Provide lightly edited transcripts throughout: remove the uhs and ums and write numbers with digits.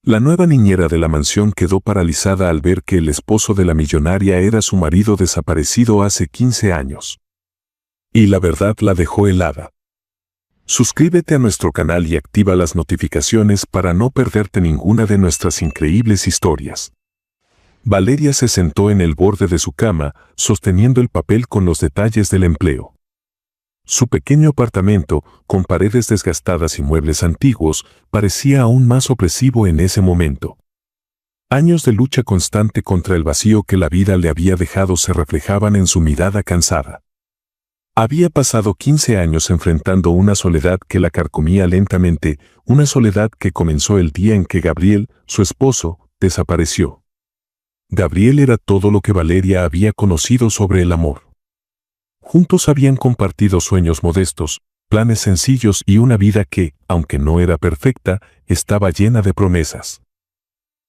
La nueva niñera de la mansión quedó paralizada al ver que el esposo de la millonaria era su marido desaparecido hace 15 años. Y la verdad la dejó helada. Suscríbete a nuestro canal y activa las notificaciones para no perderte ninguna de nuestras increíbles historias. Valeria se sentó en el borde de su cama, sosteniendo el papel con los detalles del empleo. Su pequeño apartamento, con paredes desgastadas y muebles antiguos, parecía aún más opresivo en ese momento. Años de lucha constante contra el vacío que la vida le había dejado se reflejaban en su mirada cansada. Había pasado 15 años enfrentando una soledad que la carcomía lentamente, una soledad que comenzó el día en que Gabriel, su esposo, desapareció. Gabriel era todo lo que Valeria había conocido sobre el amor. Juntos habían compartido sueños modestos, planes sencillos y una vida que, aunque no era perfecta, estaba llena de promesas.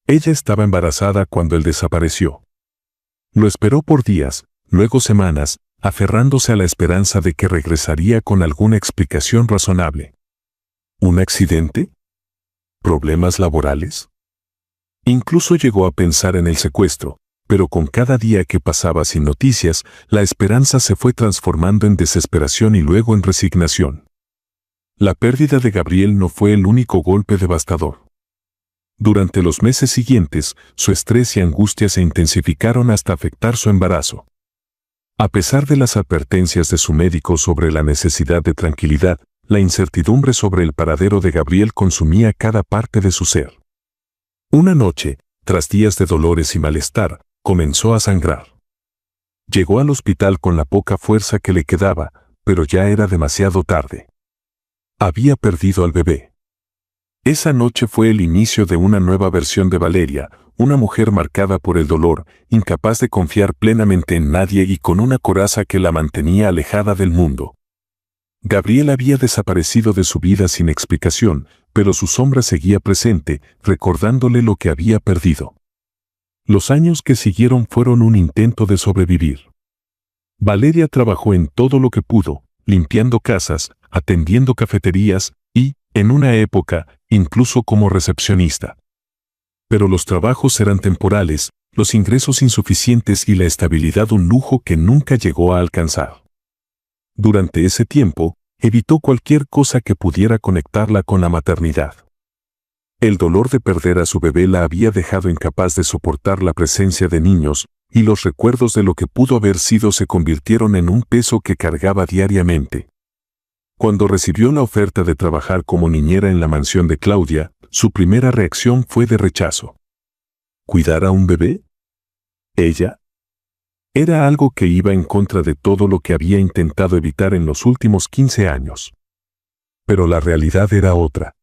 Ella estaba embarazada cuando él desapareció. Lo esperó por días, luego semanas, aferrándose a la esperanza de que regresaría con alguna explicación razonable. ¿Un accidente? ¿Problemas laborales? Incluso llegó a pensar en el secuestro, pero con cada día que pasaba sin noticias, la esperanza se fue transformando en desesperación y luego en resignación. La pérdida de Gabriel no fue el único golpe devastador. Durante los meses siguientes, su estrés y angustia se intensificaron hasta afectar su embarazo. A pesar de las advertencias de su médico sobre la necesidad de tranquilidad, la incertidumbre sobre el paradero de Gabriel consumía cada parte de su ser. Una noche, tras días de dolores y malestar, comenzó a sangrar. Llegó al hospital con la poca fuerza que le quedaba, pero ya era demasiado tarde. Había perdido al bebé. Esa noche fue el inicio de una nueva versión de Valeria, una mujer marcada por el dolor, incapaz de confiar plenamente en nadie y con una coraza que la mantenía alejada del mundo. Gabriel había desaparecido de su vida sin explicación, pero su sombra seguía presente, recordándole lo que había perdido. Los años que siguieron fueron un intento de sobrevivir. Valeria trabajó en todo lo que pudo, limpiando casas, atendiendo cafeterías y, en una época, incluso como recepcionista. Pero los trabajos eran temporales, los ingresos insuficientes y la estabilidad un lujo que nunca llegó a alcanzar. Durante ese tiempo, evitó cualquier cosa que pudiera conectarla con la maternidad. El dolor de perder a su bebé la había dejado incapaz de soportar la presencia de niños, y los recuerdos de lo que pudo haber sido se convirtieron en un peso que cargaba diariamente. Cuando recibió la oferta de trabajar como niñera en la mansión de Claudia, su primera reacción fue de rechazo. ¿Cuidar a un bebé? ¿Ella? Era algo que iba en contra de todo lo que había intentado evitar en los últimos 15 años. Pero la realidad era otra.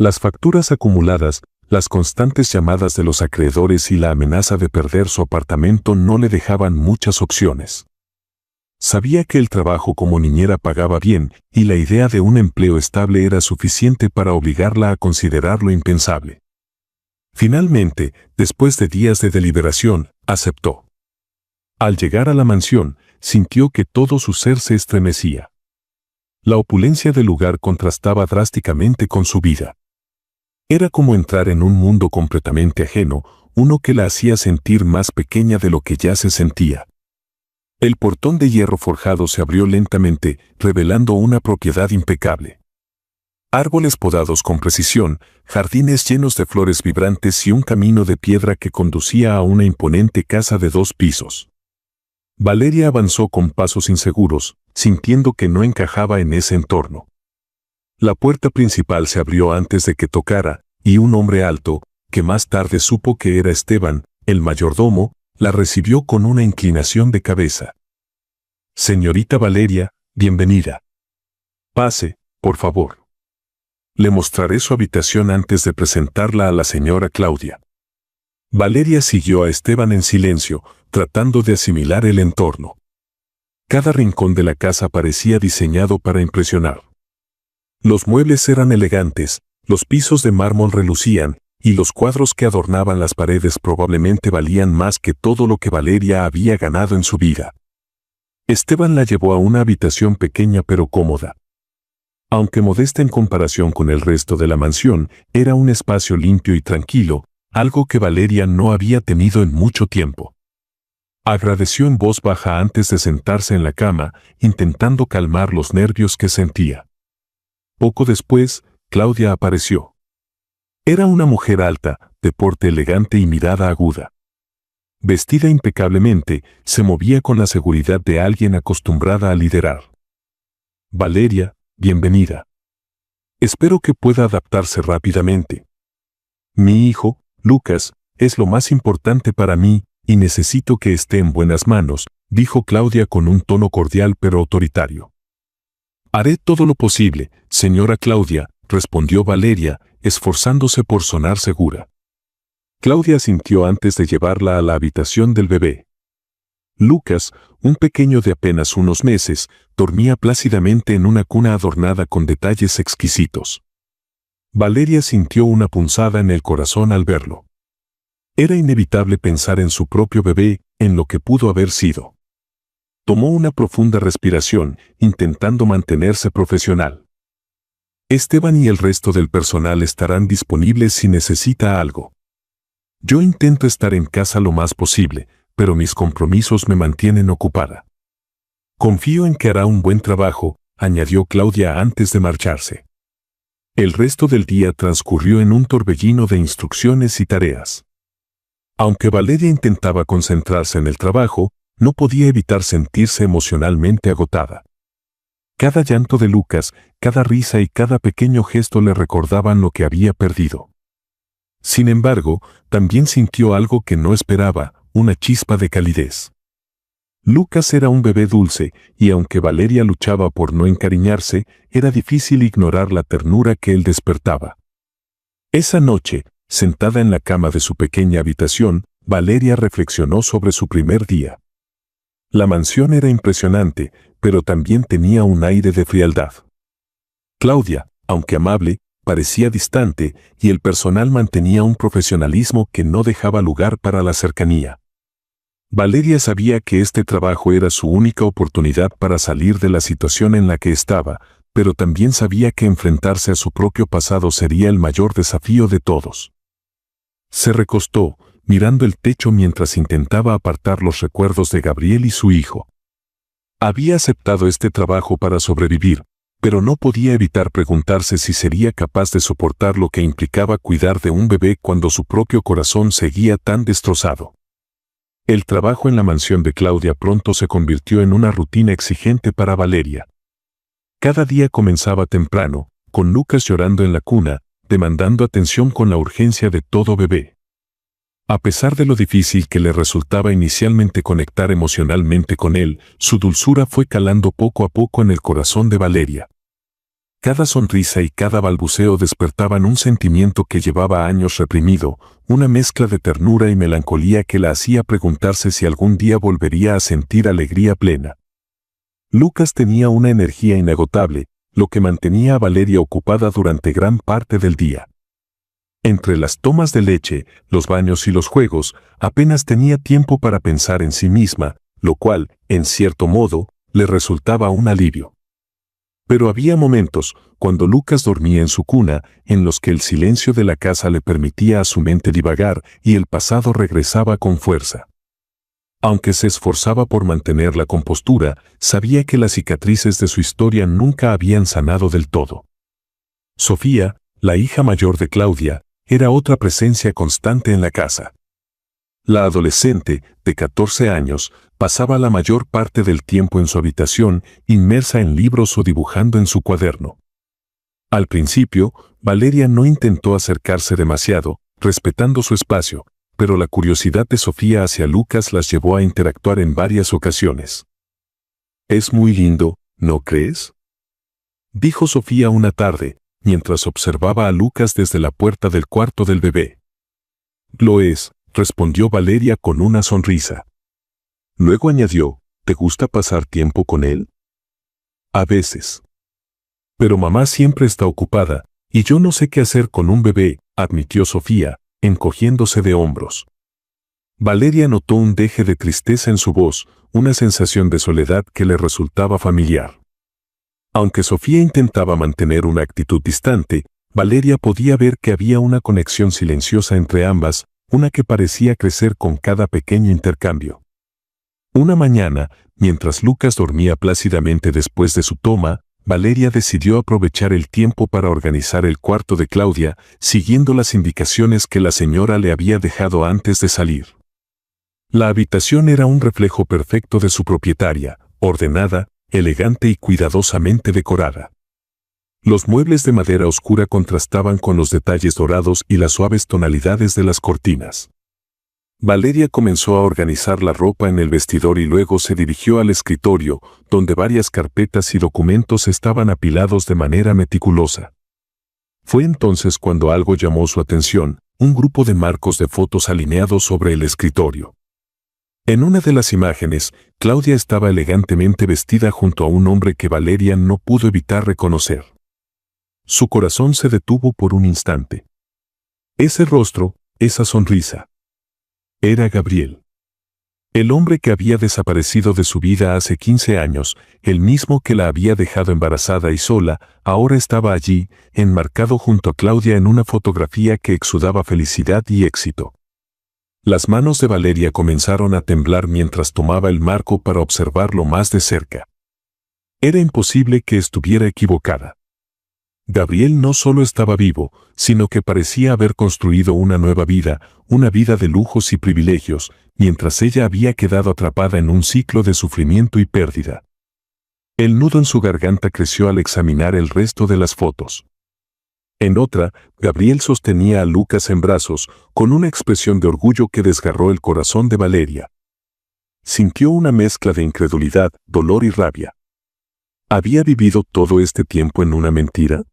Las facturas acumuladas, las constantes llamadas de los acreedores y la amenaza de perder su apartamento no le dejaban muchas opciones. Sabía que el trabajo como niñera pagaba bien y la idea de un empleo estable era suficiente para obligarla a considerar lo impensable. Finalmente, después de días de deliberación, aceptó. Al llegar a la mansión, sintió que todo su ser se estremecía. La opulencia del lugar contrastaba drásticamente con su vida. Era como entrar en un mundo completamente ajeno, uno que la hacía sentir más pequeña de lo que ya se sentía. El portón de hierro forjado se abrió lentamente, revelando una propiedad impecable. Árboles podados con precisión, jardines llenos de flores vibrantes y un camino de piedra que conducía a una imponente casa de 2 pisos. Valeria avanzó con pasos inseguros, sintiendo que no encajaba en ese entorno. La puerta principal se abrió antes de que tocara, y un hombre alto, que más tarde supo que era Esteban, el mayordomo, la recibió con una inclinación de cabeza. Señorita Valeria, bienvenida. Pase, por favor. Le mostraré su habitación antes de presentarla a la señora Claudia. Valeria siguió a Esteban en silencio, tratando de asimilar el entorno. Cada rincón de la casa parecía diseñado para impresionar. Los muebles eran elegantes, los pisos de mármol relucían, y los cuadros que adornaban las paredes probablemente valían más que todo lo que Valeria había ganado en su vida. Esteban la llevó a una habitación pequeña pero cómoda. Aunque modesta en comparación con el resto de la mansión, era un espacio limpio y tranquilo, algo que Valeria no había tenido en mucho tiempo. Agradeció en voz baja antes de sentarse en la cama, intentando calmar los nervios que sentía. Poco después, Claudia apareció. Era una mujer alta, de porte elegante y mirada aguda. Vestida impecablemente, se movía con la seguridad de alguien acostumbrada a liderar. Valeria, bienvenida. Espero que pueda adaptarse rápidamente. Mi hijo, Lucas, es lo más importante para mí, y necesito que esté en buenas manos, dijo Claudia con un tono cordial pero autoritario. Haré todo lo posible, señora Claudia, respondió Valeria, esforzándose por sonar segura. Claudia asintió antes de llevarla a la habitación del bebé. Lucas, un pequeño de apenas unos meses, dormía plácidamente en una cuna adornada con detalles exquisitos. Valeria sintió una punzada en el corazón al verlo. Era inevitable pensar en su propio bebé, en lo que pudo haber sido. Tomó una profunda respiración, intentando mantenerse profesional. Esteban y el resto del personal estarán disponibles si necesita algo. Yo intento estar en casa lo más posible, pero mis compromisos me mantienen ocupada. Confío en que hará un buen trabajo, añadió Claudia antes de marcharse. El resto del día transcurrió en un torbellino de instrucciones y tareas. Aunque Valeria intentaba concentrarse en el trabajo, no podía evitar sentirse emocionalmente agotada. Cada llanto de Lucas, cada risa y cada pequeño gesto le recordaban lo que había perdido. Sin embargo, también sintió algo que no esperaba, una chispa de calidez. Lucas era un bebé dulce, y aunque Valeria luchaba por no encariñarse, era difícil ignorar la ternura que él despertaba. Esa noche, sentada en la cama de su pequeña habitación, Valeria reflexionó sobre su primer día. La mansión era impresionante, pero también tenía un aire de frialdad. Claudia, aunque amable, parecía distante, y el personal mantenía un profesionalismo que no dejaba lugar para la cercanía. Valeria sabía que este trabajo era su única oportunidad para salir de la situación en la que estaba, pero también sabía que enfrentarse a su propio pasado sería el mayor desafío de todos. Se recostó, mirando el techo mientras intentaba apartar los recuerdos de Gabriel y su hijo. Había aceptado este trabajo para sobrevivir, pero no podía evitar preguntarse si sería capaz de soportar lo que implicaba cuidar de un bebé cuando su propio corazón seguía tan destrozado. El trabajo en la mansión de Claudia pronto se convirtió en una rutina exigente para Valeria. Cada día comenzaba temprano, con Lucas llorando en la cuna, demandando atención con la urgencia de todo bebé. A pesar de lo difícil que le resultaba inicialmente conectar emocionalmente con él, su dulzura fue calando poco a poco en el corazón de Valeria. Cada sonrisa y cada balbuceo despertaban un sentimiento que llevaba años reprimido, una mezcla de ternura y melancolía que la hacía preguntarse si algún día volvería a sentir alegría plena. Lucas tenía una energía inagotable, lo que mantenía a Valeria ocupada durante gran parte del día. Entre las tomas de leche, los baños y los juegos, apenas tenía tiempo para pensar en sí misma, lo cual, en cierto modo, le resultaba un alivio. Pero había momentos, cuando Lucas dormía en su cuna, en los que el silencio de la casa le permitía a su mente divagar y el pasado regresaba con fuerza. Aunque se esforzaba por mantener la compostura, sabía que las cicatrices de su historia nunca habían sanado del todo. Sofía, la hija mayor de Claudia, era otra presencia constante en la casa. La adolescente, de 14 años, pasaba la mayor parte del tiempo en su habitación, inmersa en libros o dibujando en su cuaderno. Al principio, Valeria no intentó acercarse demasiado, respetando su espacio, pero la curiosidad de Sofía hacia Lucas las llevó a interactuar en varias ocasiones. «Es muy lindo, ¿no crees?», dijo Sofía una tarde, mientras observaba a Lucas desde la puerta del cuarto del bebé. «Lo es», respondió Valeria con una sonrisa. Luego añadió, «¿Te gusta pasar tiempo con él?». «A veces. Pero mamá siempre está ocupada, y yo no sé qué hacer con un bebé», admitió Sofía, encogiéndose de hombros. Valeria notó un deje de tristeza en su voz, una sensación de soledad que le resultaba familiar. Aunque Sofía intentaba mantener una actitud distante, Valeria podía ver que había una conexión silenciosa entre ambas, una que parecía crecer con cada pequeño intercambio. Una mañana, mientras Lucas dormía plácidamente después de su toma, Valeria decidió aprovechar el tiempo para organizar el cuarto de Claudia, siguiendo las indicaciones que la señora le había dejado antes de salir. La habitación era un reflejo perfecto de su propietaria, ordenada, elegante y cuidadosamente decorada. Los muebles de madera oscura contrastaban con los detalles dorados y las suaves tonalidades de las cortinas. Valeria comenzó a organizar la ropa en el vestidor y luego se dirigió al escritorio, donde varias carpetas y documentos estaban apilados de manera meticulosa. Fue entonces cuando algo llamó su atención, un grupo de marcos de fotos alineados sobre el escritorio. En una de las imágenes, Claudia estaba elegantemente vestida junto a un hombre que Valeria no pudo evitar reconocer. Su corazón se detuvo por un instante. Ese rostro, esa sonrisa. Era Gabriel. El hombre que había desaparecido de su vida hace 15 años, el mismo que la había dejado embarazada y sola, ahora estaba allí, enmarcado junto a Claudia en una fotografía que exudaba felicidad y éxito. Las manos de Valeria comenzaron a temblar mientras tomaba el marco para observarlo más de cerca. Era imposible que estuviera equivocada. Gabriel no solo estaba vivo, sino que parecía haber construido una nueva vida, una vida de lujos y privilegios, mientras ella había quedado atrapada en un ciclo de sufrimiento y pérdida. El nudo en su garganta creció al examinar el resto de las fotos. En otra, Gabriel sostenía a Lucas en brazos, con una expresión de orgullo que desgarró el corazón de Valeria. Sintió una mezcla de incredulidad, dolor y rabia. ¿Había vivido todo este tiempo en una mentira?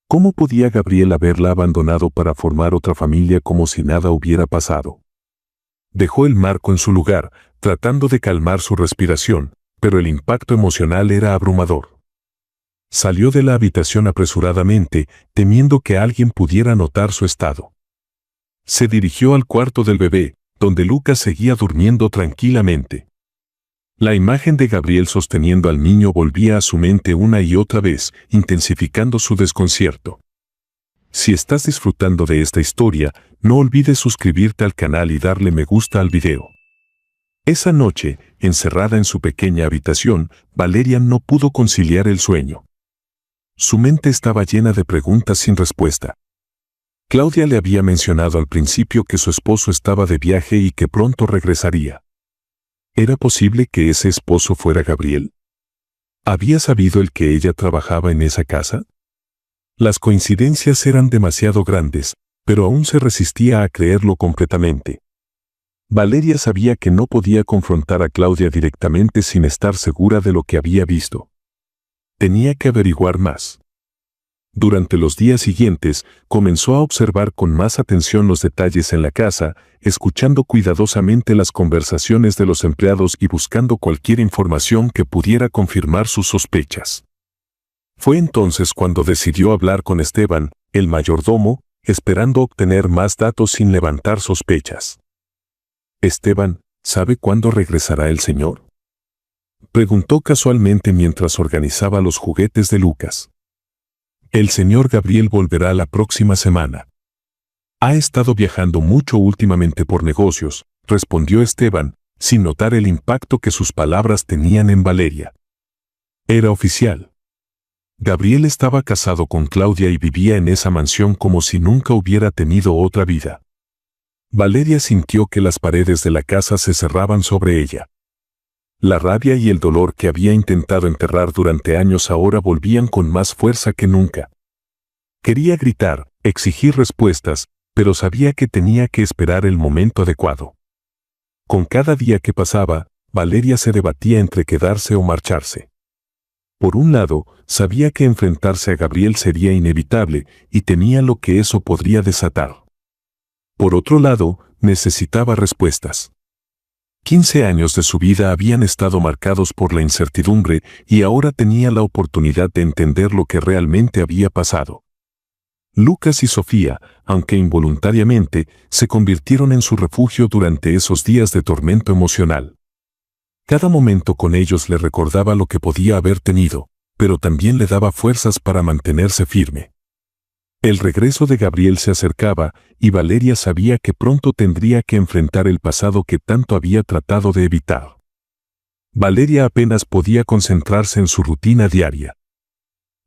¿Cómo podía Gabriel haberla abandonado para formar otra familia como si nada hubiera pasado? Dejó el marco en su lugar, tratando de calmar su respiración, pero el impacto emocional era abrumador. Salió de la habitación apresuradamente, temiendo que alguien pudiera notar su estado. Se dirigió al cuarto del bebé, donde Lucas seguía durmiendo tranquilamente. La imagen de Gabriel sosteniendo al niño volvía a su mente una y otra vez, intensificando su desconcierto. Si estás disfrutando de esta historia, no olvides suscribirte al canal y darle me gusta al video. Esa noche, encerrada en su pequeña habitación, Valeria no pudo conciliar el sueño. Su mente estaba llena de preguntas sin respuesta. Claudia le había mencionado al principio que su esposo estaba de viaje y que pronto regresaría. ¿Era posible que ese esposo fuera Gabriel? ¿Había sabido el que ella trabajaba en esa casa? Las coincidencias eran demasiado grandes, pero aún se resistía a creerlo completamente. Valeria sabía que no podía confrontar a Claudia directamente sin estar segura de lo que había visto. Tenía que averiguar más. Durante los días siguientes, comenzó a observar con más atención los detalles en la casa, escuchando cuidadosamente las conversaciones de los empleados y buscando cualquier información que pudiera confirmar sus sospechas. Fue entonces cuando decidió hablar con Esteban, el mayordomo, esperando obtener más datos sin levantar sospechas. «Esteban, ¿sabe cuándo regresará el señor?», preguntó casualmente mientras organizaba los juguetes de Lucas. «El señor Gabriel volverá la próxima semana. Ha estado viajando mucho últimamente por negocios», respondió Esteban, sin notar el impacto que sus palabras tenían en Valeria. Era oficial. Gabriel estaba casado con Claudia y vivía en esa mansión como si nunca hubiera tenido otra vida. Valeria sintió que las paredes de la casa se cerraban sobre ella. La rabia y el dolor que había intentado enterrar durante años ahora volvían con más fuerza que nunca. Quería gritar, exigir respuestas, pero sabía que tenía que esperar el momento adecuado. Con cada día que pasaba, Valeria se debatía entre quedarse o marcharse. Por un lado, sabía que enfrentarse a Gabriel sería inevitable y temía lo que eso podría desatar. Por otro lado, necesitaba respuestas. 15 años de su vida habían estado marcados por la incertidumbre y ahora tenía la oportunidad de entender lo que realmente había pasado. Lucas y Sofía, aunque involuntariamente, se convirtieron en su refugio durante esos días de tormento emocional. Cada momento con ellos le recordaba lo que podía haber tenido, pero también le daba fuerzas para mantenerse firme. El regreso de Gabriel se acercaba y Valeria sabía que pronto tendría que enfrentar el pasado que tanto había tratado de evitar. Valeria apenas podía concentrarse en su rutina diaria.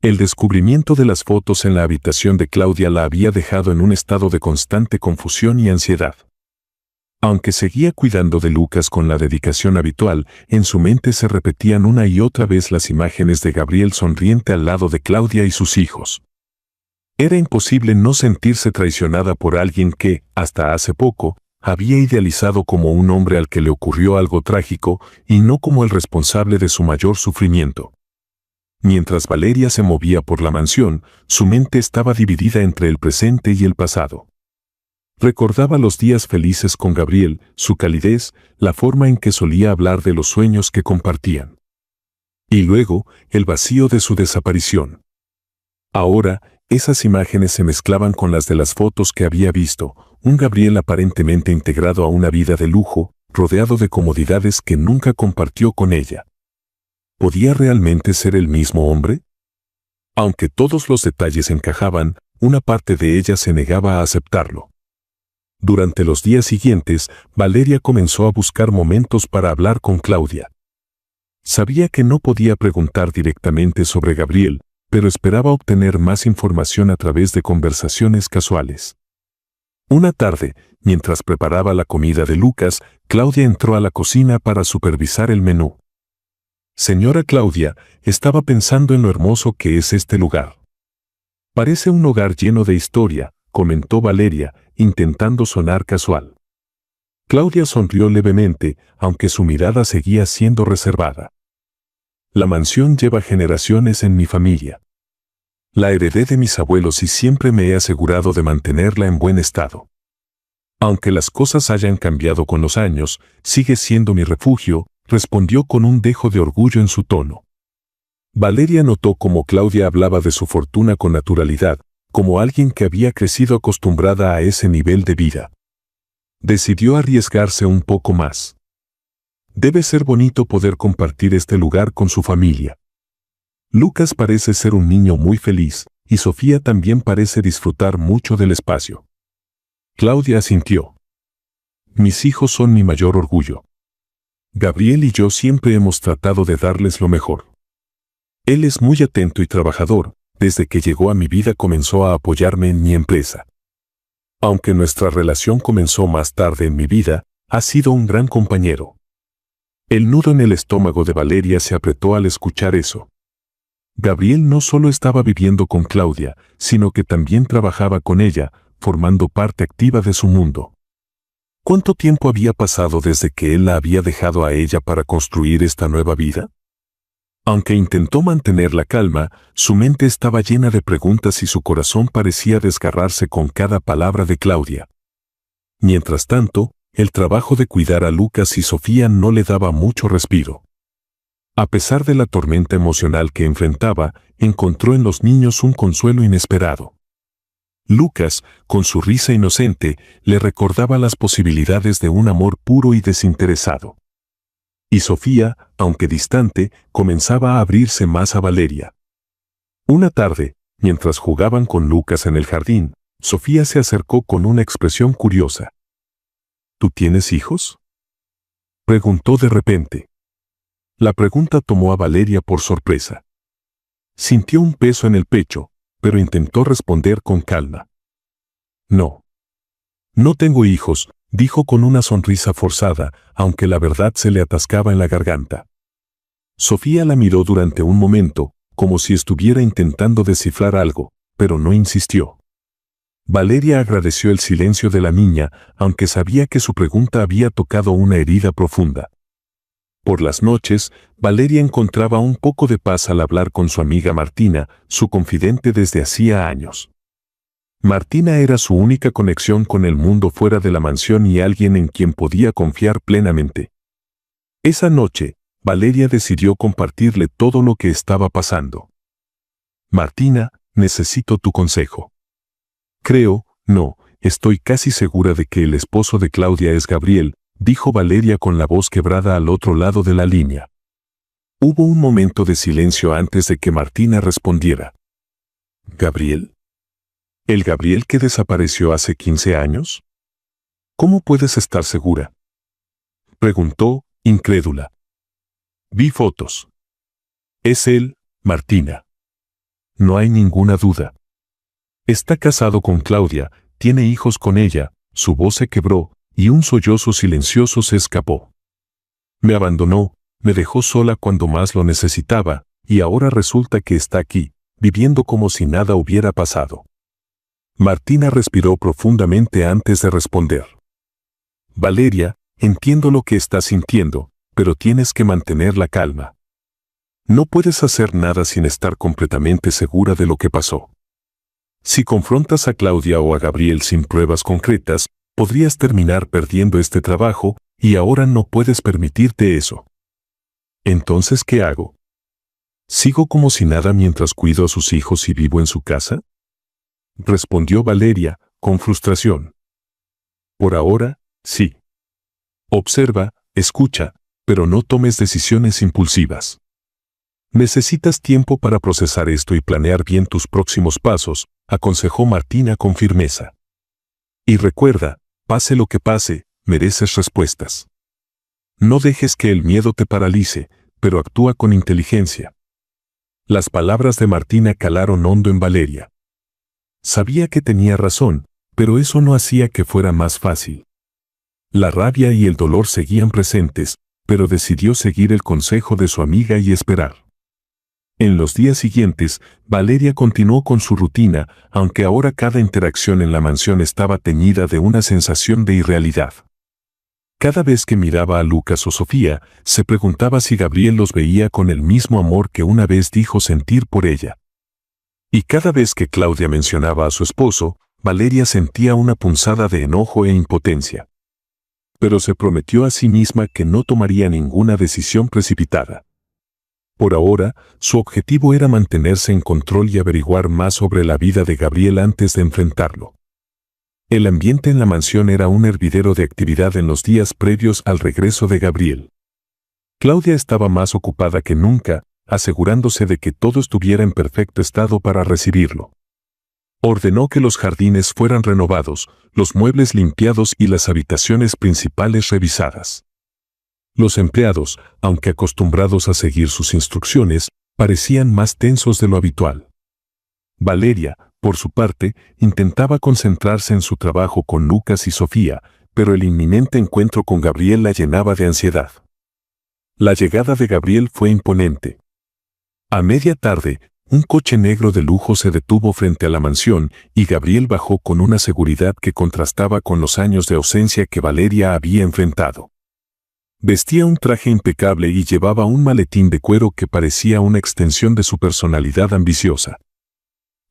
El descubrimiento de las fotos en la habitación de Claudia la había dejado en un estado de constante confusión y ansiedad. Aunque seguía cuidando de Lucas con la dedicación habitual, en su mente se repetían una y otra vez las imágenes de Gabriel sonriente al lado de Claudia y sus hijos. Era imposible no sentirse traicionada por alguien que, hasta hace poco, había idealizado como un hombre al que le ocurrió algo trágico y no como el responsable de su mayor sufrimiento. Mientras Valeria se movía por la mansión, su mente estaba dividida entre el presente y el pasado. Recordaba los días felices con Gabriel, su calidez, la forma en que solía hablar de los sueños que compartían. Y luego, el vacío de su desaparición. Ahora, esas imágenes se mezclaban con las de las fotos que había visto, un Gabriel aparentemente integrado a una vida de lujo, rodeado de comodidades que nunca compartió con ella. ¿Podía realmente ser el mismo hombre? Aunque todos los detalles encajaban, una parte de ella se negaba a aceptarlo. Durante los días siguientes, Valeria comenzó a buscar momentos para hablar con Claudia. Sabía que no podía preguntar directamente sobre Gabriel, pero esperaba obtener más información a través de conversaciones casuales. Una tarde, mientras preparaba la comida de Lucas, Claudia entró a la cocina para supervisar el menú. Señora Claudia, estaba pensando en lo hermoso que es este lugar. Parece un hogar lleno de historia, comentó Valeria, intentando sonar casual. Claudia sonrió levemente, aunque su mirada seguía siendo reservada. La mansión lleva generaciones en mi familia. La heredé de mis abuelos y siempre me he asegurado de mantenerla en buen estado. Aunque las cosas hayan cambiado con los años, sigue siendo mi refugio, respondió con un dejo de orgullo en su tono. Valeria notó cómo Claudia hablaba de su fortuna con naturalidad, como alguien que había crecido acostumbrada a ese nivel de vida. Decidió arriesgarse un poco más. Debe ser bonito poder compartir este lugar con su familia. Lucas parece ser un niño muy feliz, y Sofía también parece disfrutar mucho del espacio. Claudia asintió. Mis hijos son mi mayor orgullo. Gabriel y yo siempre hemos tratado de darles lo mejor. Él es muy atento y trabajador. Desde que llegó a mi vida comenzó a apoyarme en mi empresa. Aunque nuestra relación comenzó más tarde en mi vida, ha sido un gran compañero. El nudo en el estómago de Valeria se apretó al escuchar eso. Gabriel no solo estaba viviendo con Claudia, sino que también trabajaba con ella, formando parte activa de su mundo. ¿Cuánto tiempo había pasado desde que él la había dejado a ella para construir esta nueva vida? Aunque intentó mantener la calma, su mente estaba llena de preguntas y su corazón parecía desgarrarse con cada palabra de Claudia. Mientras tanto, el trabajo de cuidar a Lucas y Sofía no le daba mucho respiro. A pesar de la tormenta emocional que enfrentaba, encontró en los niños un consuelo inesperado. Lucas, con su risa inocente, le recordaba las posibilidades de un amor puro y desinteresado. Y Sofía, aunque distante, comenzaba a abrirse más a Valeria. Una tarde, mientras jugaban con Lucas en el jardín, Sofía se acercó con una expresión curiosa. ¿Tú tienes hijos?, preguntó de repente. La pregunta tomó a Valeria por sorpresa. Sintió un peso en el pecho, pero intentó responder con calma. No. No tengo hijos, dijo con una sonrisa forzada, aunque la verdad se le atascaba en la garganta. Sofía la miró durante un momento, como si estuviera intentando descifrar algo, pero no insistió. Valeria agradeció el silencio de la niña, aunque sabía que su pregunta había tocado una herida profunda. Por las noches, Valeria encontraba un poco de paz al hablar con su amiga Martina, su confidente desde hacía años. Martina era su única conexión con el mundo fuera de la mansión y alguien en quien podía confiar plenamente. Esa noche, Valeria decidió compartirle todo lo que estaba pasando. Martina, necesito tu consejo. Estoy casi segura de que el esposo de Claudia es Gabriel, dijo Valeria con la voz quebrada al otro lado de la línea. Hubo un momento de silencio antes de que Martina respondiera. ¿Gabriel? ¿El Gabriel que desapareció hace 15 años? ¿Cómo puedes estar segura?, preguntó, incrédula. Vi fotos. Es él, Martina. No hay ninguna duda. Está casado con Claudia, tiene hijos con ella, su voz se quebró, y un sollozo silencioso se escapó. Me abandonó, me dejó sola cuando más lo necesitaba, y ahora resulta que está aquí, viviendo como si nada hubiera pasado. Martina respiró profundamente antes de responder. Valeria, entiendo lo que estás sintiendo, pero tienes que mantener la calma. No puedes hacer nada sin estar completamente segura de lo que pasó. Si confrontas a Claudia o a Gabriel sin pruebas concretas, podrías terminar perdiendo este trabajo, y ahora no puedes permitirte eso. ¿Entonces qué hago? ¿Sigo como si nada mientras cuido a sus hijos y vivo en su casa?, respondió Valeria, con frustración. Por ahora, sí. Observa, escucha, pero no tomes decisiones impulsivas. Necesitas tiempo para procesar esto y planear bien tus próximos pasos, aconsejó Martina con firmeza. Y recuerda, pase lo que pase, mereces respuestas. No dejes que el miedo te paralice, pero actúa con inteligencia. Las palabras de Martina calaron hondo en Valeria. Sabía que tenía razón, pero eso no hacía que fuera más fácil. La rabia y el dolor seguían presentes, pero decidió seguir el consejo de su amiga y esperar. En los días siguientes, Valeria continuó con su rutina, aunque ahora cada interacción en la mansión estaba teñida de una sensación de irrealidad. Cada vez que miraba a Lucas o Sofía, se preguntaba si Gabriel los veía con el mismo amor que una vez dijo sentir por ella. Y cada vez que Claudia mencionaba a su esposo, Valeria sentía una punzada de enojo e impotencia. Pero se prometió a sí misma que no tomaría ninguna decisión precipitada. Por ahora, su objetivo era mantenerse en control y averiguar más sobre la vida de Gabriel antes de enfrentarlo. El ambiente en la mansión era un hervidero de actividad en los días previos al regreso de Gabriel. Claudia estaba más ocupada que nunca, asegurándose de que todo estuviera en perfecto estado para recibirlo. Ordenó que los jardines fueran renovados, los muebles limpiados y las habitaciones principales revisadas. Los empleados, aunque acostumbrados a seguir sus instrucciones, parecían más tensos de lo habitual. Valeria, por su parte, intentaba concentrarse en su trabajo con Lucas y Sofía, pero el inminente encuentro con Gabriel la llenaba de ansiedad. La llegada de Gabriel fue imponente. A media tarde, un coche negro de lujo se detuvo frente a la mansión y Gabriel bajó con una seguridad que contrastaba con los años de ausencia que Valeria había enfrentado. Vestía un traje impecable y llevaba un maletín de cuero que parecía una extensión de su personalidad ambiciosa.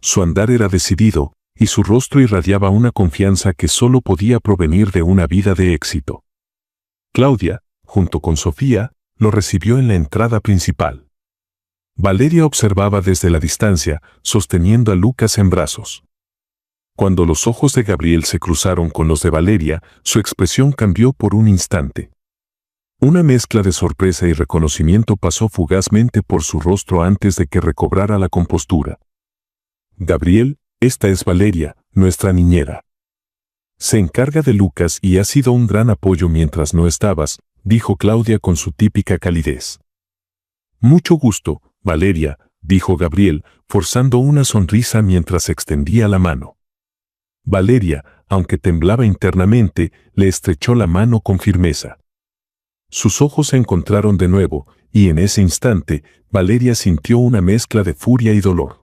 Su andar era decidido, y su rostro irradiaba una confianza que solo podía provenir de una vida de éxito. Claudia, junto con Sofía, lo recibió en la entrada principal. Valeria observaba desde la distancia, sosteniendo a Lucas en brazos. Cuando los ojos de Gabriel se cruzaron con los de Valeria, su expresión cambió por un instante. Una mezcla de sorpresa y reconocimiento pasó fugazmente por su rostro antes de que recobrara la compostura. Gabriel, esta es Valeria, nuestra niñera. Se encarga de Lucas y ha sido un gran apoyo mientras no estabas, dijo Claudia con su típica calidez. Mucho gusto, Valeria, dijo Gabriel, forzando una sonrisa mientras extendía la mano. Valeria, aunque temblaba internamente, le estrechó la mano con firmeza. Sus ojos se encontraron de nuevo, y en ese instante, Valeria sintió una mezcla de furia y dolor.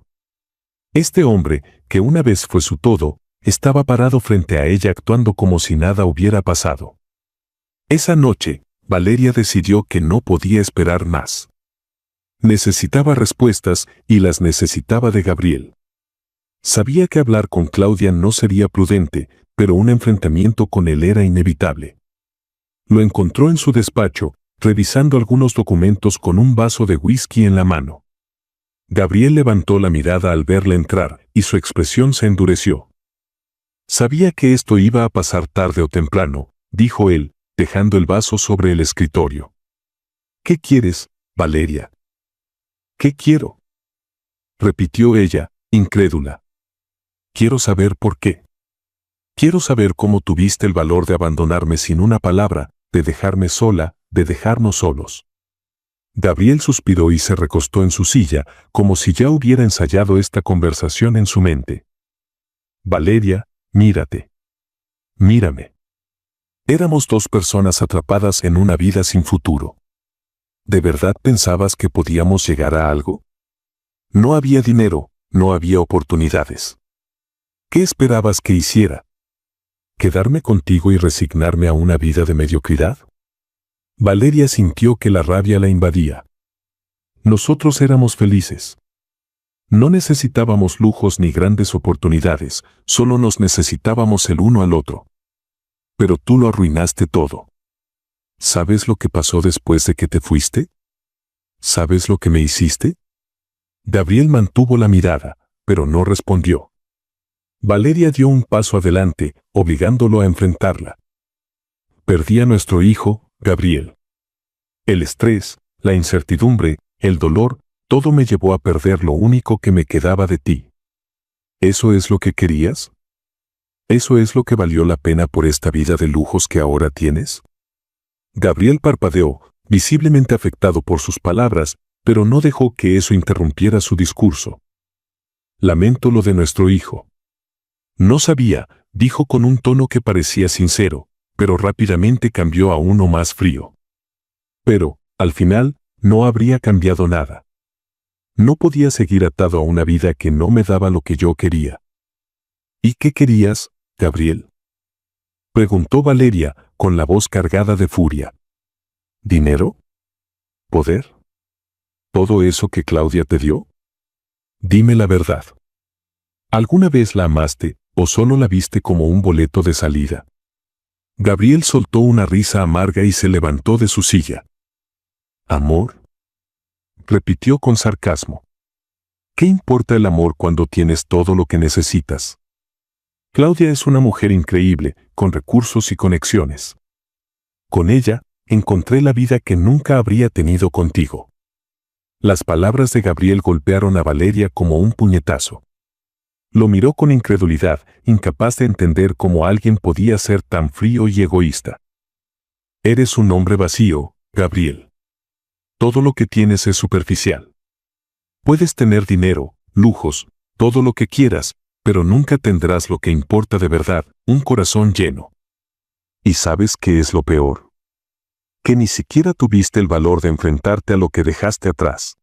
Este hombre, que una vez fue su todo, estaba parado frente a ella actuando como si nada hubiera pasado. Esa noche, Valeria decidió que no podía esperar más. Necesitaba respuestas, y las necesitaba de Gabriel. Sabía que hablar con Claudia no sería prudente, pero un enfrentamiento con él era inevitable. Lo encontró en su despacho, revisando algunos documentos con un vaso de whisky en la mano. Gabriel levantó la mirada al verle entrar, y su expresión se endureció. Sabía que esto iba a pasar tarde o temprano, dijo él, dejando el vaso sobre el escritorio. ¿Qué quieres, Valeria?, ¿Qué quiero?, repitió ella, incrédula. Quiero saber por qué. Quiero saber cómo tuviste el valor de abandonarme sin una palabra, de dejarme sola, de dejarnos solos. Gabriel suspiró y se recostó en su silla, como si ya hubiera ensayado esta conversación en su mente. Valeria, mírate. Mírame. Éramos dos personas atrapadas en una vida sin futuro. ¿De verdad pensabas que podíamos llegar a algo? No había dinero, no había oportunidades. ¿Qué esperabas que hiciera? ¿Quedarme contigo y resignarme a una vida de mediocridad? Valeria sintió que la rabia la invadía. Nosotros éramos felices. No necesitábamos lujos ni grandes oportunidades, solo nos necesitábamos el uno al otro. Pero tú lo arruinaste todo. ¿Sabes lo que pasó después de que te fuiste? ¿Sabes lo que me hiciste? Gabriel mantuvo la mirada, pero no respondió. Valeria dio un paso adelante, obligándolo a enfrentarla. Perdí a nuestro hijo, Gabriel. El estrés, la incertidumbre, el dolor, todo me llevó a perder lo único que me quedaba de ti. ¿Eso es lo que querías? ¿Eso es lo que valió la pena por esta vida de lujos que ahora tienes? Gabriel parpadeó, visiblemente afectado por sus palabras, pero no dejó que eso interrumpiera su discurso. Lamento lo de nuestro hijo. No sabía, dijo con un tono que parecía sincero, pero rápidamente cambió a uno más frío. Pero, al final, no habría cambiado nada. No podía seguir atado a una vida que no me daba lo que yo quería. ¿Y qué querías, Gabriel?, preguntó Valeria, con la voz cargada de furia. ¿Dinero? ¿Poder? ¿Todo eso que Claudia te dio? Dime la verdad. ¿Alguna vez la amaste, o solo la viste como un boleto de salida? Gabriel soltó una risa amarga y se levantó de su silla. ¿Amor?, repitió con sarcasmo. ¿Qué importa el amor cuando tienes todo lo que necesitas? Claudia es una mujer increíble, con recursos y conexiones. Con ella, encontré la vida que nunca habría tenido contigo. Las palabras de Gabriel golpearon a Valeria como un puñetazo. Lo miró con incredulidad, incapaz de entender cómo alguien podía ser tan frío y egoísta. Eres un hombre vacío, Gabriel. Todo lo que tienes es superficial. Puedes tener dinero, lujos, todo lo que quieras, pero nunca tendrás lo que importa de verdad, un corazón lleno. ¿Y sabes qué es lo peor? Que ni siquiera tuviste el valor de enfrentarte a lo que dejaste atrás.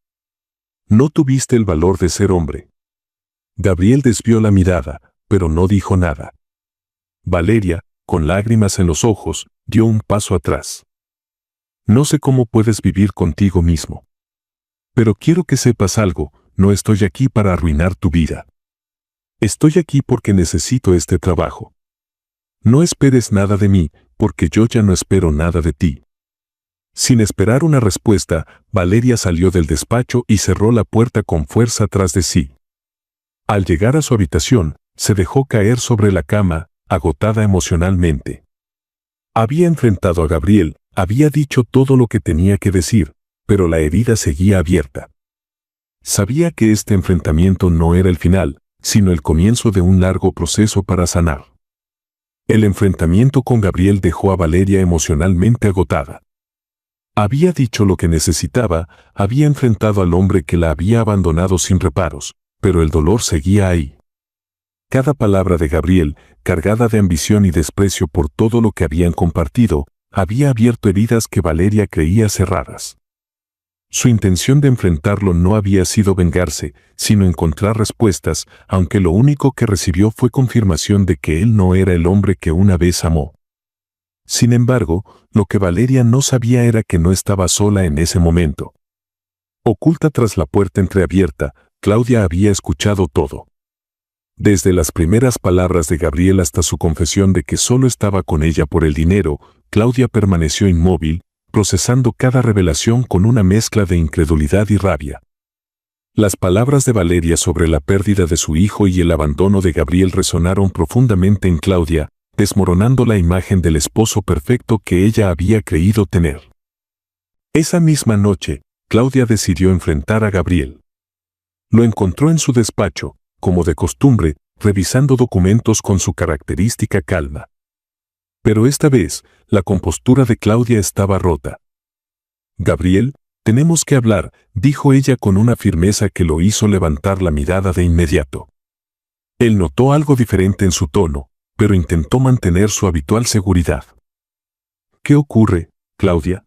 No tuviste el valor de ser hombre. Gabriel desvió la mirada, pero no dijo nada. Valeria, con lágrimas en los ojos, dio un paso atrás. No sé cómo puedes vivir contigo mismo. Pero quiero que sepas algo, no estoy aquí para arruinar tu vida. Estoy aquí porque necesito este trabajo. No esperes nada de mí, porque yo ya no espero nada de ti. Sin esperar una respuesta, Valeria salió del despacho y cerró la puerta con fuerza tras de sí. Al llegar a su habitación, se dejó caer sobre la cama, agotada emocionalmente. Había enfrentado a Gabriel, había dicho todo lo que tenía que decir, pero la herida seguía abierta. Sabía que este enfrentamiento no era el final, sino el comienzo de un largo proceso para sanar. El enfrentamiento con Gabriel dejó a Valeria emocionalmente agotada. Había dicho lo que necesitaba, había enfrentado al hombre que la había abandonado sin reparos, pero el dolor seguía ahí. Cada palabra de Gabriel, cargada de ambición y desprecio por todo lo que habían compartido, había abierto heridas que Valeria creía cerradas. Su intención de enfrentarlo no había sido vengarse, sino encontrar respuestas, aunque lo único que recibió fue confirmación de que él no era el hombre que una vez amó. Sin embargo, lo que Valeria no sabía era que no estaba sola en ese momento. Oculta tras la puerta entreabierta, Claudia había escuchado todo. Desde las primeras palabras de Gabriel hasta su confesión de que solo estaba con ella por el dinero, Claudia permaneció inmóvil, procesando cada revelación con una mezcla de incredulidad y rabia. Las palabras de Valeria sobre la pérdida de su hijo y el abandono de Gabriel resonaron profundamente en Claudia, desmoronando la imagen del esposo perfecto que ella había creído tener. Esa misma noche, Claudia decidió enfrentar a Gabriel. Lo encontró en su despacho, como de costumbre, revisando documentos con su característica calma. Pero esta vez, la compostura de Claudia estaba rota. «Gabriel, tenemos que hablar», dijo ella con una firmeza que lo hizo levantar la mirada de inmediato. Él notó algo diferente en su tono, pero intentó mantener su habitual seguridad. «¿Qué ocurre, Claudia?»,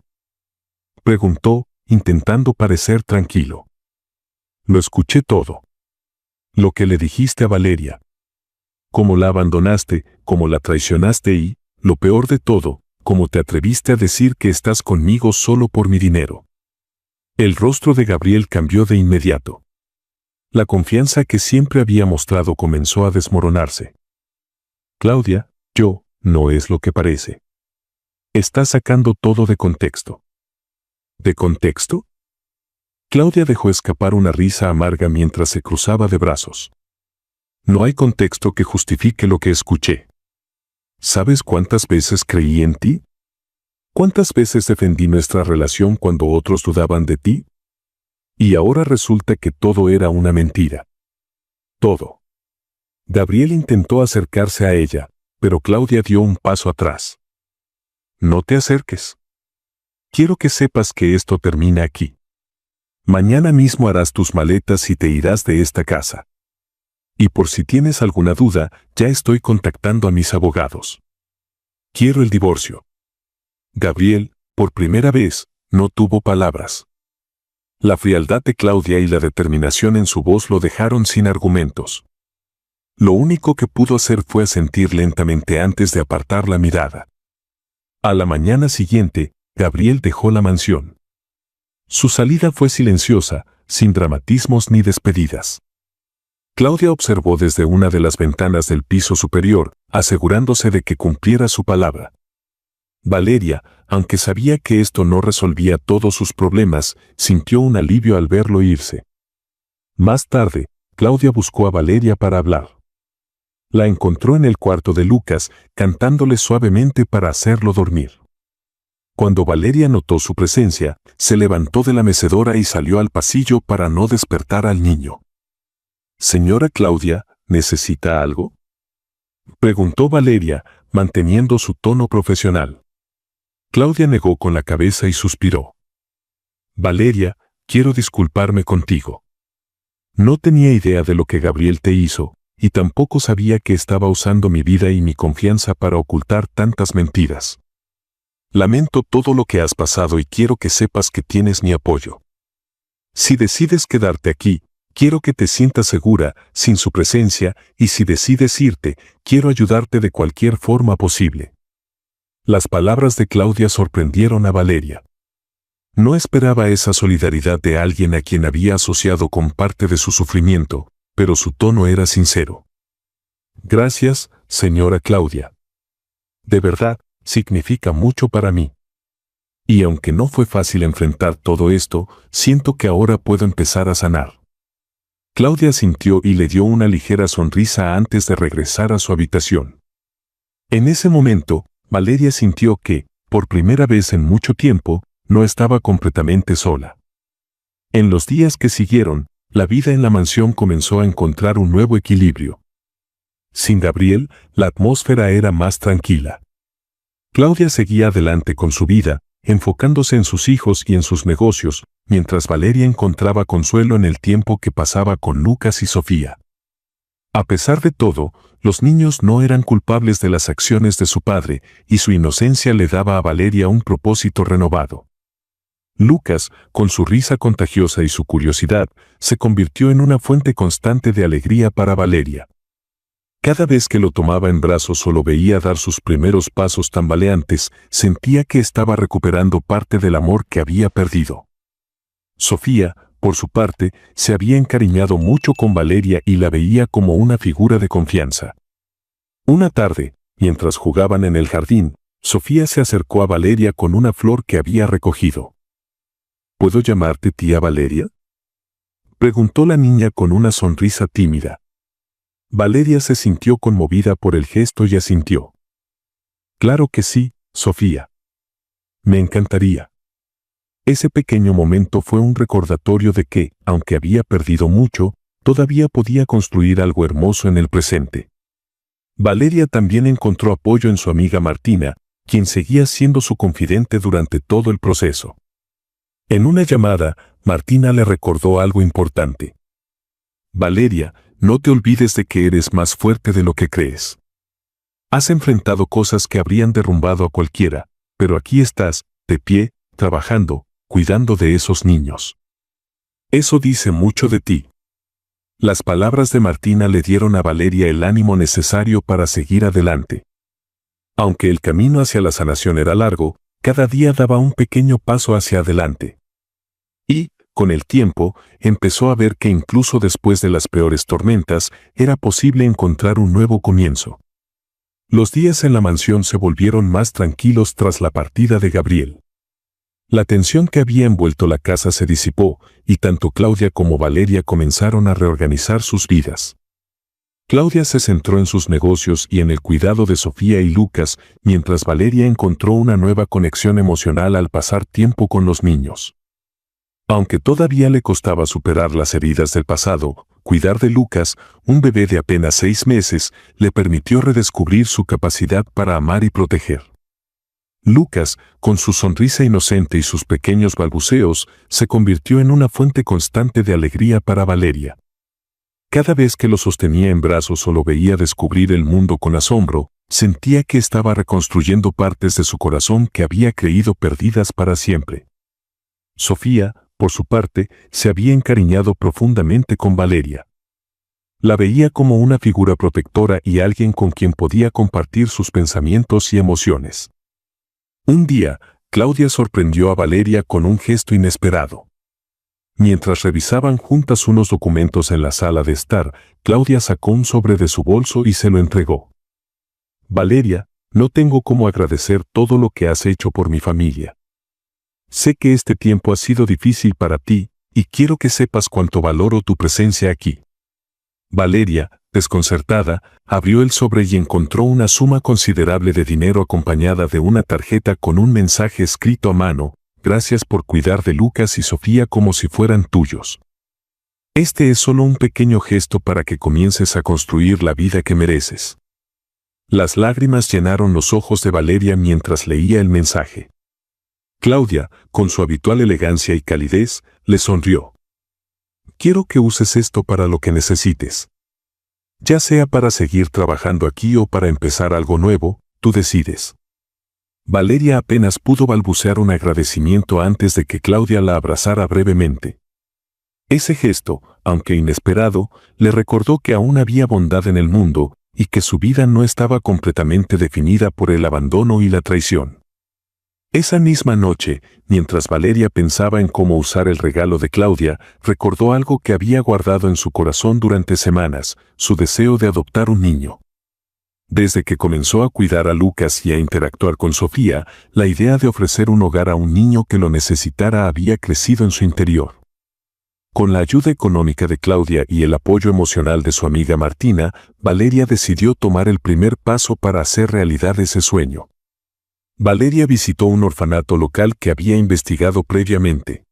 preguntó, intentando parecer tranquilo. «Lo escuché todo. Lo que le dijiste a Valeria. Cómo la abandonaste, cómo la traicionaste y, lo peor de todo, cómo te atreviste a decir que estás conmigo solo por mi dinero». El rostro de Gabriel cambió de inmediato. La confianza que siempre había mostrado comenzó a desmoronarse. «Claudia, no es lo que parece. Estás sacando todo de contexto». ¿De contexto? Claudia dejó escapar una risa amarga mientras se cruzaba de brazos. «No hay contexto que justifique lo que escuché. ¿Sabes cuántas veces creí en ti? ¿Cuántas veces defendí nuestra relación cuando otros dudaban de ti? Y ahora resulta que todo era una mentira. Todo». Gabriel intentó acercarse a ella, pero Claudia dio un paso atrás. «No te acerques. Quiero que sepas que esto termina aquí. Mañana mismo harás tus maletas y te irás de esta casa. Y por si tienes alguna duda, ya estoy contactando a mis abogados. Quiero el divorcio». Gabriel, por primera vez, no tuvo palabras. La frialdad de Claudia y la determinación en su voz lo dejaron sin argumentos. Lo único que pudo hacer fue asentir lentamente antes de apartar la mirada. A la mañana siguiente, Gabriel dejó la mansión. Su salida fue silenciosa, sin dramatismos ni despedidas. Claudia observó desde una de las ventanas del piso superior, asegurándose de que cumpliera su palabra. Valeria, aunque sabía que esto no resolvía todos sus problemas, sintió un alivio al verlo irse. Más tarde, Claudia buscó a Valeria para hablar. La encontró en el cuarto de Lucas, cantándole suavemente para hacerlo dormir. Cuando Valeria notó su presencia, se levantó de la mecedora y salió al pasillo para no despertar al niño. «Señora Claudia, ¿necesita algo?», preguntó Valeria, manteniendo su tono profesional. Claudia negó con la cabeza y suspiró. «Valeria, quiero disculparme contigo. No tenía idea de lo que Gabriel te hizo, y tampoco sabía que estaba usando mi vida y mi confianza para ocultar tantas mentiras. Lamento todo lo que has pasado y quiero que sepas que tienes mi apoyo. Si decides quedarte aquí, quiero que te sientas segura, sin su presencia, y si decides irte, quiero ayudarte de cualquier forma posible». Las palabras de Claudia sorprendieron a Valeria. No esperaba esa solidaridad de alguien a quien había asociado con parte de su sufrimiento, pero su tono era sincero. «Gracias, señora Claudia. De verdad, significa mucho para mí. Y aunque no fue fácil enfrentar todo esto, siento que ahora puedo empezar a sanar». Claudia asintió y le dio una ligera sonrisa antes de regresar a su habitación. En ese momento, Valeria sintió que, por primera vez en mucho tiempo, no estaba completamente sola. En los días que siguieron, la vida en la mansión comenzó a encontrar un nuevo equilibrio. Sin Gabriel, la atmósfera era más tranquila. Claudia seguía adelante con su vida, enfocándose en sus hijos y en sus negocios, mientras Valeria encontraba consuelo en el tiempo que pasaba con Lucas y Sofía. A pesar de todo, los niños no eran culpables de las acciones de su padre, y su inocencia le daba a Valeria un propósito renovado. Lucas, con su risa contagiosa y su curiosidad, se convirtió en una fuente constante de alegría para Valeria. Cada vez que lo tomaba en brazos o lo veía dar sus primeros pasos tambaleantes, sentía que estaba recuperando parte del amor que había perdido. Sofía, por su parte, se había encariñado mucho con Valeria y la veía como una figura de confianza. Una tarde, mientras jugaban en el jardín, Sofía se acercó a Valeria con una flor que había recogido. «¿Puedo llamarte tía Valeria?», preguntó la niña con una sonrisa tímida. Valeria se sintió conmovida por el gesto y asintió. «Claro que sí, Sofía. Me encantaría». Ese pequeño momento fue un recordatorio de que, aunque había perdido mucho, todavía podía construir algo hermoso en el presente. Valeria también encontró apoyo en su amiga Martina, quien seguía siendo su confidente durante todo el proceso. En una llamada, Martina le recordó algo importante. Valeria, no te olvides de que eres más fuerte de lo que crees. Has enfrentado cosas que habrían derrumbado a cualquiera, pero aquí estás, de pie, trabajando, cuidando de esos niños. Eso dice mucho de ti. Las palabras de Martina le dieron a Valeria el ánimo necesario para seguir adelante. Aunque el camino hacia la sanación era largo, cada día daba un pequeño paso hacia adelante. Y, con el tiempo, empezó a ver que incluso después de las peores tormentas, era posible encontrar un nuevo comienzo. Los días en la mansión se volvieron más tranquilos tras la partida de Gabriel. La tensión que había envuelto la casa se disipó, y tanto Claudia como Valeria comenzaron a reorganizar sus vidas. Claudia se centró en sus negocios y en el cuidado de Sofía y Lucas, mientras Valeria encontró una nueva conexión emocional al pasar tiempo con los niños. Aunque todavía le costaba superar las heridas del pasado, cuidar de Lucas, un bebé de apenas 6 meses, le permitió redescubrir su capacidad para amar y proteger. Lucas, con su sonrisa inocente y sus pequeños balbuceos, se convirtió en una fuente constante de alegría para Valeria. Cada vez que lo sostenía en brazos o lo veía descubrir el mundo con asombro, sentía que estaba reconstruyendo partes de su corazón que había creído perdidas para siempre. Sofía, por su parte, se había encariñado profundamente con Valeria. La veía como una figura protectora y alguien con quien podía compartir sus pensamientos y emociones. Un día, Claudia sorprendió a Valeria con un gesto inesperado. Mientras revisaban juntas unos documentos en la sala de estar, Claudia sacó un sobre de su bolso y se lo entregó. Valeria, no tengo cómo agradecer todo lo que has hecho por mi familia. Sé que este tiempo ha sido difícil para ti, y quiero que sepas cuánto valoro tu presencia aquí. Valeria, desconcertada, abrió el sobre y encontró una suma considerable de dinero acompañada de una tarjeta con un mensaje escrito a mano: gracias por cuidar de Lucas y Sofía como si fueran tuyos. Este es solo un pequeño gesto para que comiences a construir la vida que mereces. Las lágrimas llenaron los ojos de Valeria mientras leía el mensaje. Claudia, con su habitual elegancia y calidez, le sonrió. Quiero que uses esto para lo que necesites. Ya sea para seguir trabajando aquí o para empezar algo nuevo, tú decides. Valeria apenas pudo balbucear un agradecimiento antes de que Claudia la abrazara brevemente. Ese gesto, aunque inesperado, le recordó que aún había bondad en el mundo y que su vida no estaba completamente definida por el abandono y la traición. Esa misma noche, mientras Valeria pensaba en cómo usar el regalo de Claudia, recordó algo que había guardado en su corazón durante semanas: su deseo de adoptar un niño. Desde que comenzó a cuidar a Lucas y a interactuar con Sofía, la idea de ofrecer un hogar a un niño que lo necesitara había crecido en su interior. Con la ayuda económica de Claudia y el apoyo emocional de su amiga Martina, Valeria decidió tomar el primer paso para hacer realidad ese sueño. Valeria visitó un orfanato local que había investigado previamente.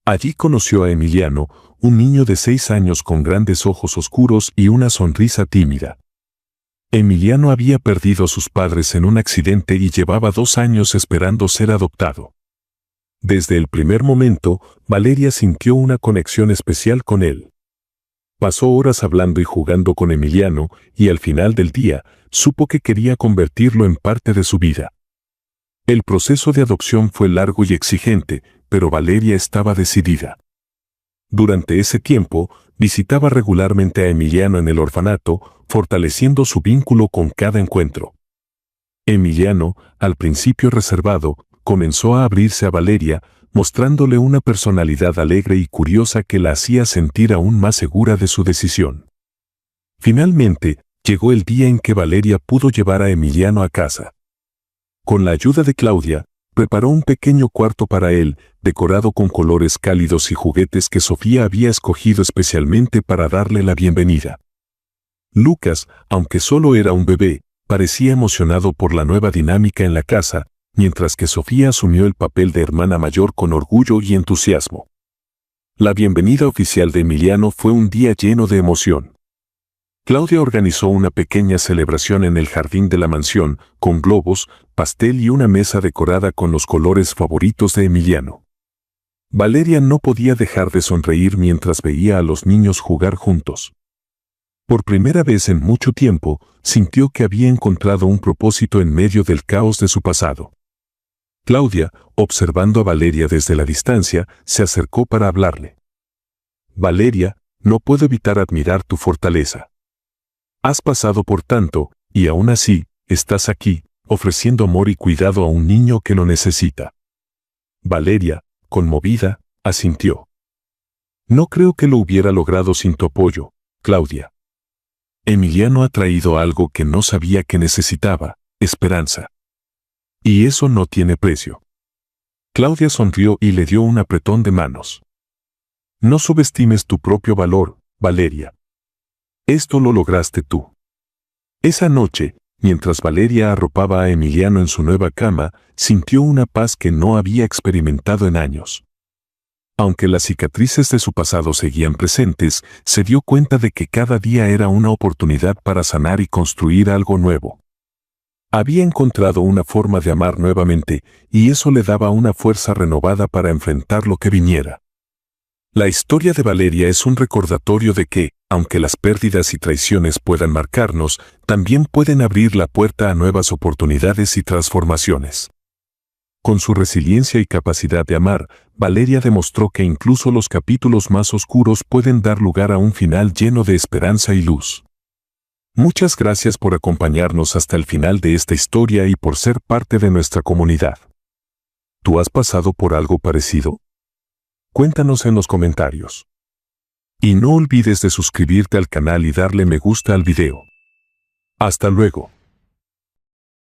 Allí conoció a Emiliano, un niño de 6 años con grandes ojos oscuros y una sonrisa tímida. Emiliano había perdido a sus padres en un accidente y llevaba 2 años esperando ser adoptado. Desde el primer momento, Valeria sintió una conexión especial con él. Pasó horas hablando y jugando con Emiliano, y al final del día, supo que quería convertirlo en parte de su vida. El proceso de adopción fue largo y exigente, pero Valeria estaba decidida. Durante ese tiempo, visitaba regularmente a Emiliano en el orfanato, fortaleciendo su vínculo con cada encuentro. Emiliano, al principio reservado, comenzó a abrirse a Valeria, mostrándole una personalidad alegre y curiosa que la hacía sentir aún más segura de su decisión. Finalmente, llegó el día en que Valeria pudo llevar a Emiliano a casa. Con la ayuda de Claudia, preparó un pequeño cuarto para él, decorado con colores cálidos y juguetes que Sofía había escogido especialmente para darle la bienvenida. Lucas, aunque solo era un bebé, parecía emocionado por la nueva dinámica en la casa, mientras que Sofía asumió el papel de hermana mayor con orgullo y entusiasmo. La bienvenida oficial de Emiliano fue un día lleno de emoción. Claudia organizó una pequeña celebración en el jardín de la mansión, con globos, pastel y una mesa decorada con los colores favoritos de Emiliano. Valeria no podía dejar de sonreír mientras veía a los niños jugar juntos. Por primera vez en mucho tiempo, sintió que había encontrado un propósito en medio del caos de su pasado. Claudia, observando a Valeria desde la distancia, se acercó para hablarle. Valeria, no puedo evitar admirar tu fortaleza. Has pasado por tanto, y aún así, estás aquí, ofreciendo amor y cuidado a un niño que lo necesita. Valeria, conmovida, asintió. No creo que lo hubiera logrado sin tu apoyo, Claudia. Emiliano ha traído algo que no sabía que necesitaba, esperanza. Y eso no tiene precio. Claudia sonrió y le dio un apretón de manos. No subestimes tu propio valor, Valeria. Esto lo lograste tú. Esa noche, mientras Valeria arropaba a Emiliano en su nueva cama, sintió una paz que no había experimentado en años. Aunque las cicatrices de su pasado seguían presentes, se dio cuenta de que cada día era una oportunidad para sanar y construir algo nuevo. Había encontrado una forma de amar nuevamente, y eso le daba una fuerza renovada para enfrentar lo que viniera. La historia de Valeria es un recordatorio de que, aunque las pérdidas y traiciones puedan marcarnos, también pueden abrir la puerta a nuevas oportunidades y transformaciones. Con su resiliencia y capacidad de amar, Valeria demostró que incluso los capítulos más oscuros pueden dar lugar a un final lleno de esperanza y luz. Muchas gracias por acompañarnos hasta el final de esta historia y por ser parte de nuestra comunidad. ¿Tú has pasado por algo parecido? Cuéntanos en los comentarios. Y no olvides de suscribirte al canal y darle me gusta al video. Hasta luego.